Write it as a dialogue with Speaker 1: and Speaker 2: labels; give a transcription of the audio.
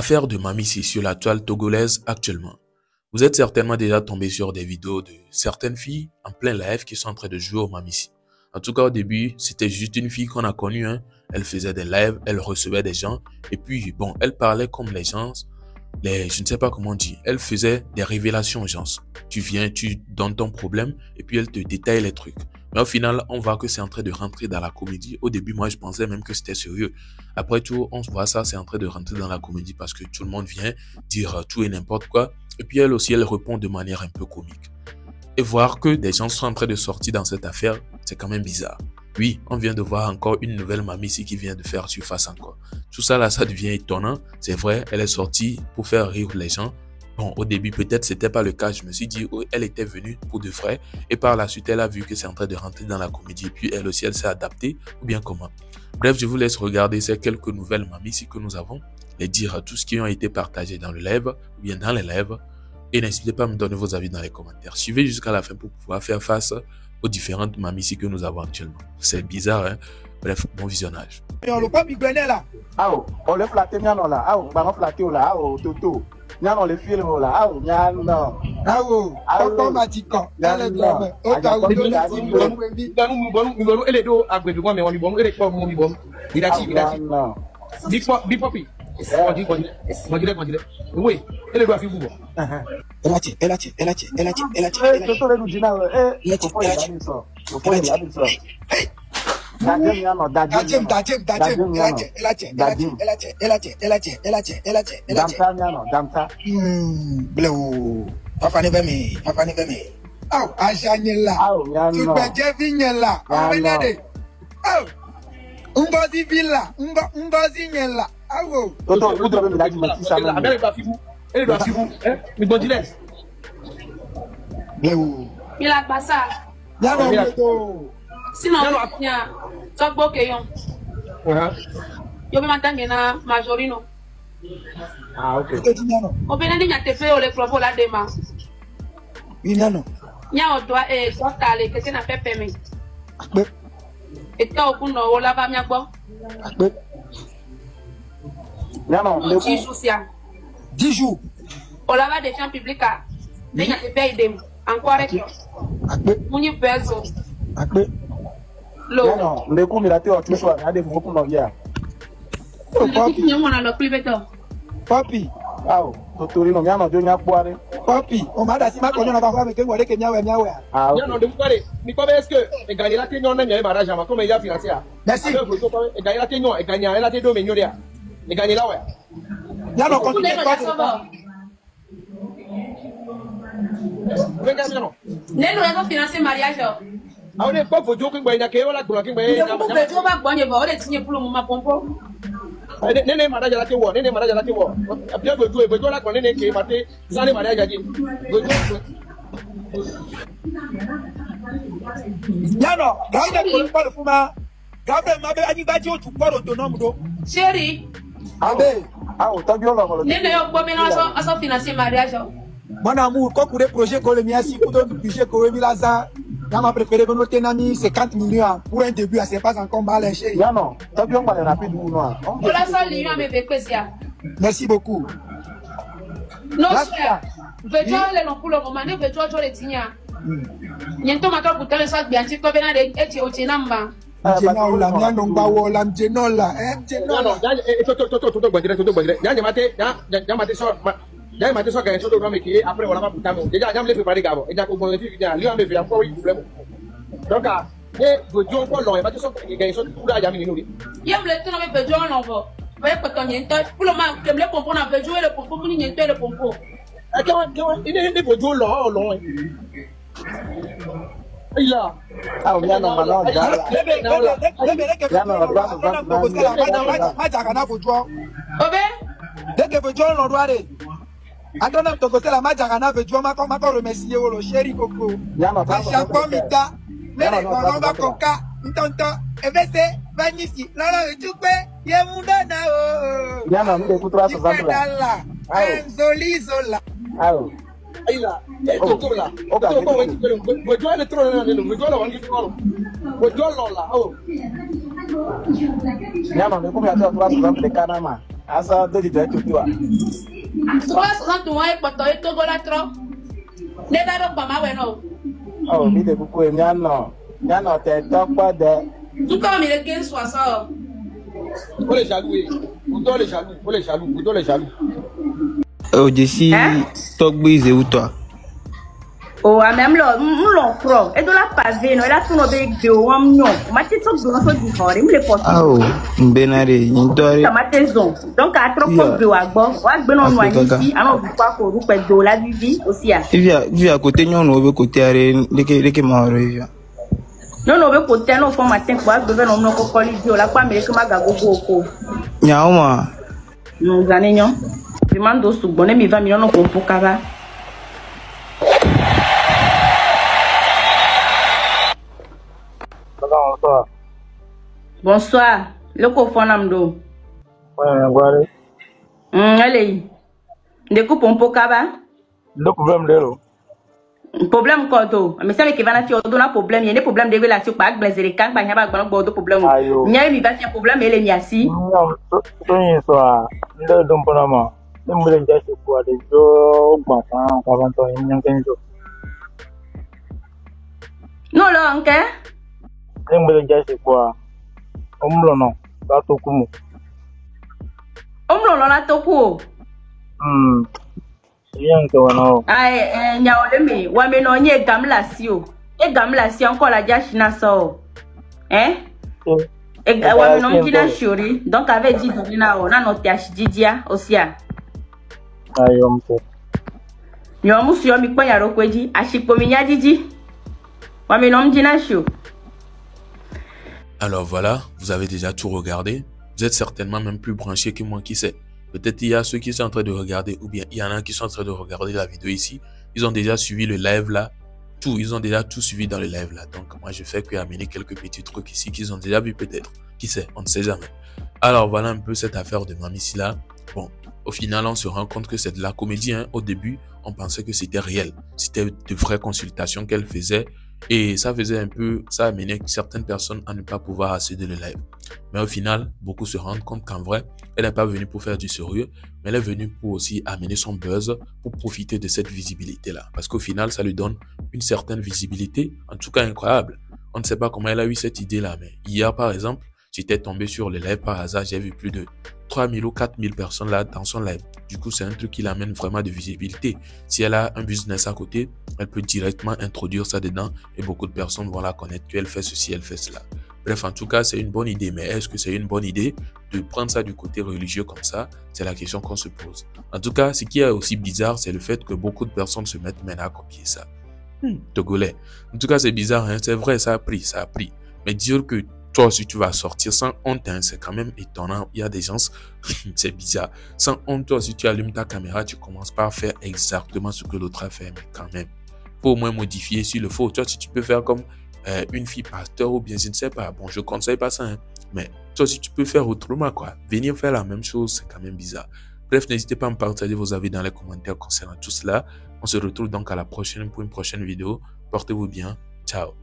Speaker 1: Affaire de Mamissi sur la toile togolaise actuellement. Vous êtes certainement déjà tombé sur des vidéos de certaines filles en plein live qui sont en train de jouer au Mamissi. En tout cas, au début, c'était juste une fille qu'on a connue. Elle faisait des lives, elle recevait des gens. Et puis, bon, elle parlait comme les gens. Je ne sais pas comment dire. Elle faisait des révélations aux gens. Tu viens, tu donnes ton problème et puis elle te détaille les trucs. Mais au final, on voit que c'est en train de rentrer dans la comédie. Au début, moi, je pensais même que c'était sérieux. Après tout, on voit ça, c'est en train de rentrer dans la comédie parce que tout le monde vient dire tout et n'importe quoi. Et puis elle aussi, elle répond de manière un peu comique. Et voir que des gens sont en train de sortir dans cette affaire, c'est quand même bizarre. Oui, on vient de voir encore une nouvelle Mamissi qui vient de faire surface encore. Tout ça là, ça devient étonnant. C'est vrai, elle est sortie pour faire rire les gens. Bon, au début, peut-être c'était pas le cas. Je me suis dit, oh, elle était venue pour de vrai. Et par la suite, elle a vu que c'est en train de rentrer dans la comédie. Et puis elle aussi, elle s'est adaptée. Ou bien comment. Bref, je vous laisse regarder ces quelques nouvelles Mamissi que nous avons. Les dire tout ce qui ont été partagés dans le live ou bien dans les lives. Et n'hésitez pas à me donner vos avis dans les commentaires. Suivez jusqu'à la fin pour pouvoir faire face aux différentes Mamissi que nous avons actuellement. C'est bizarre, hein? Bref, bon visionnage.
Speaker 2: On le pas bigouené là.
Speaker 3: Ah, on le flatte là. Ah, on va flatter là. Ah, Toto. Nous on le filme là. Ah, non.
Speaker 2: Ah, automatiquement. Dans les drames. Au cas où
Speaker 4: nous et les deux à mais on y bon et les pas mon bon. Il a dit. Big Papi. Oui, elle doit faire vous.
Speaker 2: Elle a Ngozi Villa, Ngozi Nyela. Ah oh.
Speaker 3: Toto, vous devez me la dire ça.
Speaker 4: Elle doit faire vous. Elle doit faire vous. Hein? Mais bon dilemme.
Speaker 5: Il a pas ça. Sinon, il y a un beau caillon. Yo me m'entends na majorino.
Speaker 3: Ah ok.
Speaker 5: On peut dire que tu fais le propos là demain.
Speaker 2: Oui non.
Speaker 5: Il y a un doigt et toi t'as que tu n'as pas permis. Et toi, on a la famille à quoi?
Speaker 3: Non,
Speaker 5: 10 jours.
Speaker 2: 10 jours.
Speaker 5: On l'a des champs publics à. Mais il y a des pays encore avec eux. On y peut être.
Speaker 3: Non, le coup, il a été autre chose. Regardez, vous pour nous hier.
Speaker 2: Papi.
Speaker 3: Ah, Totorino, non, Dieu n'a pas boire.
Speaker 2: Papi, on m'a dit ma connaît pas avec moi que nyawe.
Speaker 3: Ah,
Speaker 4: non, de boire. Mais comment est-ce que gagner la tenue on a mis mariage à comme il a financé.
Speaker 2: Merci.
Speaker 4: Gagner la tenue et gagner la tenue mais nyoria. Et gagner là ouais.
Speaker 2: Non, continue pas.
Speaker 5: Nelo est financer mariage.
Speaker 4: Ah, on est pas faut dire que il y a que on la pour que il y a.
Speaker 5: On peut dire pas bonne va, on est signé pour le moment pompo.
Speaker 4: Nene mariage la tewo, nene mariage la tewo. Bien que tu la connais que maté, ça les mariage dit.
Speaker 2: Non, garde pas le fuma. Garde ma be ani baji o tu poro autonome do.
Speaker 5: Chérie.
Speaker 2: Abe.
Speaker 3: Ah, autant bien là.
Speaker 5: Nene yo bo bien à son financer mariage.
Speaker 2: Mon amour, quand pour des projets que le mien si pour le budget que we milaza. J'ai ma préféré que nous tenions 50 millions pour un début, c'est pas encore mal, chérie.
Speaker 3: Non, t'as bien parlé rapide ou non?
Speaker 5: On la seule ligne avec Pécia.
Speaker 2: Merci beaucoup.
Speaker 5: Non, frère. Veux-tu aller non pour le moment, ne veux-tu aller le tigna? Niento mato pour te soit bien, tu peux venir et tu es au Tinamba.
Speaker 2: Mjeno la, miano mbawo la, mjeno la,
Speaker 4: non, j'ai maté ça quand on a après on va pour déjà j'ai préparé gabo et donc on dit lui on me fait encore oui problème donc et vous dites encore long et maté ça gagner ça pour la jamie nous dit
Speaker 5: il me le temps avec John on va voyez pas ton niente pour le moment que le pompo on veut jouer le pompo pour niente le pompo
Speaker 4: il est pour jouer long il a
Speaker 3: ah on vient normalement
Speaker 2: Andona mtokosela la maja kana vejua mako remercier wolo chéri koko. Acha komita. Mele ngomba koka. Ntonto ebese vanisi. Lolo echukwe ye munda na o.
Speaker 3: Yana mbe kutra sazandula.
Speaker 2: Enzoli zola.
Speaker 3: Ayo.
Speaker 4: Aila. Totola. Toko wejua le tro na nelo. Wejua la wangi tro. Wejua la. Oh.
Speaker 3: Yana mbe kumya tro sazandula kanama. Asa de di tout toi.
Speaker 5: 360 mois et poto et Togo la trop. Ne va pas ma weno.
Speaker 3: Oh, mi de beaucoup nyano. Nyano te tok pas de.
Speaker 5: Tout comme il est 15-60.
Speaker 4: Faut les jaloux, vous les jaloux, faut les jaloux, vous les jaloux.
Speaker 6: Oh, Jessie, toi, brisé ou toi?
Speaker 7: Oh, même là, m'lon pro. Et de la pavé, non, elle a tout nommé de homme non. Ma tête sont de l'enfant du corps, il me les porte.
Speaker 6: Ah, oh, benaré, une dorée.
Speaker 7: Ça m'a taison. Donc, à trop de wagbo, wagbo non noir ici, alors vous pas pour vous faire de la vie aussi.
Speaker 6: Il vient à côté, non, on veut côté arrêt, les qui m'ont réveillé.
Speaker 7: Non, on veut côté, non, faut matin, quoi, de venir, non, qu'on colle, la quoi, mais que ma gago, go.
Speaker 6: Nyaoma.
Speaker 7: Nous, annions. Je demande au sous-bonnet, mais 20 millions, non, pour cava.
Speaker 3: Bonsoir.
Speaker 7: Bonsoir. Le cofonamdo.
Speaker 3: Ouais,
Speaker 7: Allez. De coupe un peu cava.
Speaker 3: Le problème de l'eau.
Speaker 7: Problème quoi to? Mais ça qui va na faire un problème, il y a des problèmes de relation pas avec les quand pas y a pas de problème. Il y a une va problème et les niasi.
Speaker 3: Non, c'est ça. Le don pour moi. Le moulin de ce quoi de jo bon avant toi il y a un jour.
Speaker 7: Non là encore.
Speaker 3: Le moulin de ce quoi. Omlo non. Pas tout comme.
Speaker 7: Omlo la toku.
Speaker 3: Bien que non.
Speaker 7: Ai nyaole me wa me no nye gamla sio. E gamla si encore la jashina so. Hein? E wa me no ngina shori. Donc avec dit na o na no tiashi jidia osia.
Speaker 3: Ayo mse.
Speaker 7: Nyo musu yo mi kwanya ro kweji ashikpo mi nya jiji. Wa me no ngina shio.
Speaker 1: Alors voilà, vous avez déjà tout regardé. Vous êtes certainement même plus branché que moi, qui sait. Peut-être il y a ceux qui sont en train de regarder, ou bien il y en a qui sont en train de regarder la vidéo ici. Ils ont déjà suivi le live là. Ils ont déjà tout suivi dans le live là. Donc moi je fais que amener quelques petits trucs ici qu'ils ont déjà vu peut-être. Qui sait, on ne sait jamais. Alors voilà un peu cette affaire de Mamici là. Bon, au final on se rend compte que c'est de la comédie. Hein. Au début, on pensait que c'était réel. C'était de vraies consultations qu'elle faisait. Et ça faisait un peu, ça amenait certaines personnes à ne pas pouvoir accéder le live. Mais au final, beaucoup se rendent compte qu'en vrai, elle n'est pas venue pour faire du sérieux, mais elle est venue pour aussi amener son buzz, pour profiter de cette visibilité-là. Parce qu'au final, ça lui donne une certaine visibilité, en tout cas incroyable. On ne sait pas comment elle a eu cette idée-là, mais hier, par exemple, j'étais tombé sur le live par hasard, j'ai vu plus de 3000 ou 4000 personnes là dans son live. Du coup, c'est un truc qui l'amène vraiment de visibilité. Si elle a un business à côté, elle peut directement introduire ça dedans et beaucoup de personnes vont la connaître qu'elle fait ceci, elle fait cela. Bref, en tout cas, c'est une bonne idée. Mais est-ce que c'est une bonne idée de prendre ça du côté religieux comme ça? C'est la question qu'on se pose. En tout cas, ce qui est aussi bizarre, c'est le fait que beaucoup de personnes se mettent maintenant à copier ça. Togolais. En tout cas, c'est bizarre, hein? C'est vrai, ça a pris. Mais dire que toi aussi tu vas sortir sans honte, hein, c'est quand même étonnant. Il y a des gens, c'est bizarre. Sans honte, toi aussi tu allumes ta caméra, tu commences par faire exactement ce que l'autre a fait, mais quand même. Faut au moins modifier s'il le faut. Toi, si tu peux faire comme une fille pasteur ou bien je ne sais pas. Bon, je conseille pas ça, hein. Mais toi aussi tu peux faire autrement, quoi. Venir faire la même chose, c'est quand même bizarre. Bref, n'hésitez pas à me partager vos avis dans les commentaires concernant tout cela. On se retrouve donc à la prochaine pour une prochaine vidéo. Portez-vous bien. Ciao.